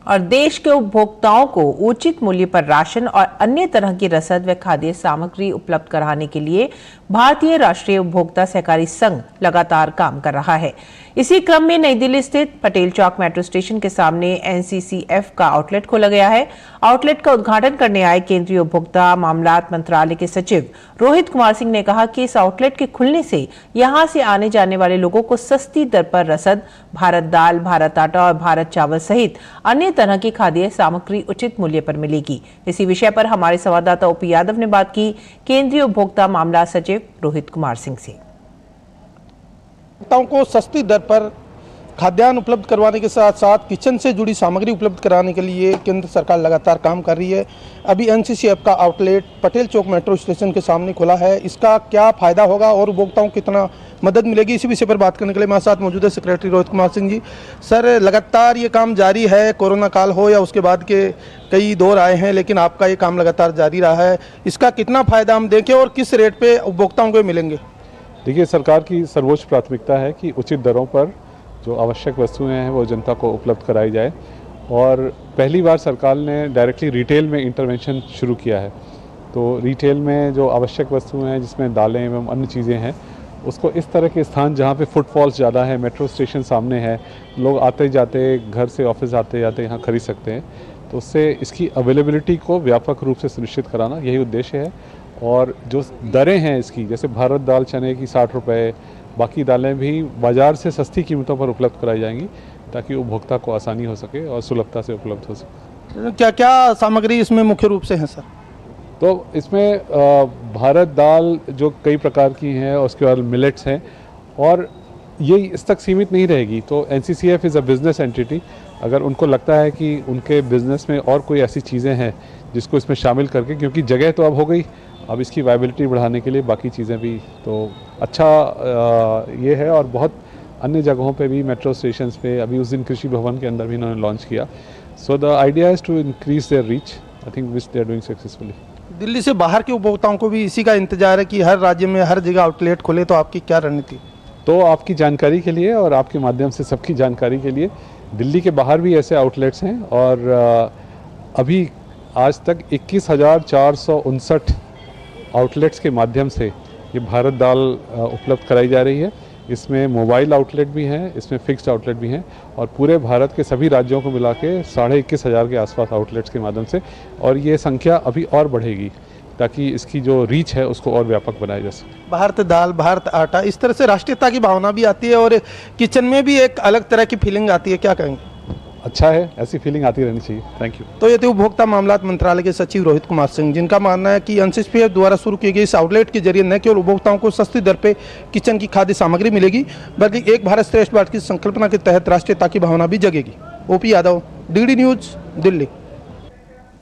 और देश के उपभोक्ताओं को उचित मूल्य पर राशन और अन्य तरह की रसद व खाद्य सामग्री उपलब्ध कराने के लिए भारतीय राष्ट्रीय उपभोक्ता सहकारी संघ लगातार काम कर रहा है। इसी क्रम में नई दिल्ली स्थित पटेल चौक मेट्रो स्टेशन के सामने एनसीसीएफ का आउटलेट खोला गया है। आउटलेट का उद्घाटन करने आए केंद्रीय उपभोक्ता मामलात मंत्रालय के सचिव रोहित कुमार सिंह ने कहा कि इस आउटलेट के खुलने से यहां से आने जाने वाले लोगों को सस्ती दर पर रसद, भारत दाल, भारत आटा और भारत चावल सहित अन्य तरह की खाद्य सामग्री उचित मूल्य पर मिलेगी। इसी विषय पर हमारे संवाददाता ओपी यादव ने बात की केंद्रीय उपभोक्ता मामला सचिव रोहित कुमार सिंह से। उपभोक्ताओं को सस्ती दर पर खाद्यान्न उपलब्ध करवाने के साथ साथ किचन से जुड़ी सामग्री उपलब्ध कराने के लिए केंद्र सरकार लगातार काम कर रही है। अभी एनसीसीएफ का आउटलेट पटेल चौक मेट्रो स्टेशन के सामने खुला है। इसका क्या फायदा होगा और उपभोक्ताओं को कितना मदद मिलेगी, इसी विषय पर बात करने के लिए हमारे साथ मौजूद है सेक्रेटरी रोहित कुमार सिंह जी। सर, लगातार ये काम जारी है, कोरोना काल हो या उसके बाद के कई दौर आए हैं, लेकिन आपका ये काम लगातार जारी रहा है। इसका कितना फायदा हम देखें और किस रेट पे उपभोक्ताओं को मिलेंगे? देखिए, सरकार की सर्वोच्च प्राथमिकता है कि उचित दरों पर जो आवश्यक वस्तुएं हैं वो जनता को उपलब्ध कराई जाए। और पहली बार सरकार ने डायरेक्टली रिटेल में इंटरवेंशन शुरू किया है। तो रिटेल में जो आवश्यक वस्तुएं हैं, जिसमें दालें एवं अन्य चीज़ें हैं, उसको इस तरह के स्थान जहाँ पे फुटफॉल्स ज़्यादा है, मेट्रो स्टेशन सामने है, लोग आते जाते घर से ऑफिस आते जाते यहाँ खरीद सकते हैं। तो उससे इसकी अवेलेबिलिटी को व्यापक रूप से सुनिश्चित कराना यही उद्देश्य है। और जो दरें हैं इसकी, जैसे भारत दाल चने की 60 रुपये, बाकी दालें भी बाज़ार से सस्ती कीमतों पर उपलब्ध कराई जाएंगी ताकि उपभोक्ता को आसानी हो सके और सुलभता से उपलब्ध हो सके। क्या क्या सामग्री इसमें मुख्य रूप से है सर? तो इसमें भारत दाल जो कई प्रकार की हैं, और उसके बाद मिलेट्स हैं, और ये इस तक सीमित नहीं रहेगी। तो NCCF is a business entity. अगर उनको लगता है कि उनके बिज़नेस में और कोई ऐसी चीज़ें हैं जिसको इसमें शामिल करके, क्योंकि जगह तो अब हो गई, अब इसकी वायबिलिटी बढ़ाने के लिए बाकी चीज़ें भी तो अच्छा ये है। और बहुत अन्य जगहों पे भी, मेट्रो स्टेशंस पे, अभी उस दिन कृषि भवन के अंदर भी इन्होंने लॉन्च किया। So the idea is to increase their reach, I think which they are doing successfully. Delhi से बाहर के उपभोक्ताओं को भी इसी का इंतजार है कि हर राज्य में हर जगह आउटलेट खोले, तो आपकी क्या रणनीति? तो आपकी जानकारी के लिए और आपके माध्यम से सबकी जानकारी के लिए, दिल्ली के बाहर भी ऐसे आउटलेट्स हैं। और अभी आज तक 21,459 आउटलेट्स के माध्यम से ये भारत दाल उपलब्ध कराई जा रही है। इसमें मोबाइल आउटलेट भी हैं, इसमें फिक्स्ड आउटलेट भी हैं, और पूरे भारत के सभी राज्यों को मिला के 21,500 के आसपास आउटलेट्स के माध्यम से, और ये संख्या अभी और बढ़ेगी ताकि इसकी जो रीच है उसको और व्यापक बनाया जा सके। भारत दाल, भारत आटा, इस तरह से राष्ट्रीयता की भावना भी आती है और किचन में भी एक अलग तरह की फीलिंग आती है, क्या कहेंगे? अच्छा है, ऐसी फीलिंग आती रहनी चाहिए। Thank you. तो ये थे उपभोक्ता मामलात मंत्रालय के सचिव रोहित कुमार सिंह, जिनका मानना है कि एनसीसीएफ द्वारा शुरू किए गए इस आउटलेट के जरिए न केवल उपभोक्ताओं को सस्ती दर पे किचन की खाद्य सामग्री मिलेगी, बल्कि एक भारत श्रेष्ठ भारत की संकल्पना के तहत राष्ट्रीयता की भावना भी जगेगी। OP Yadav, DD News, Delhi.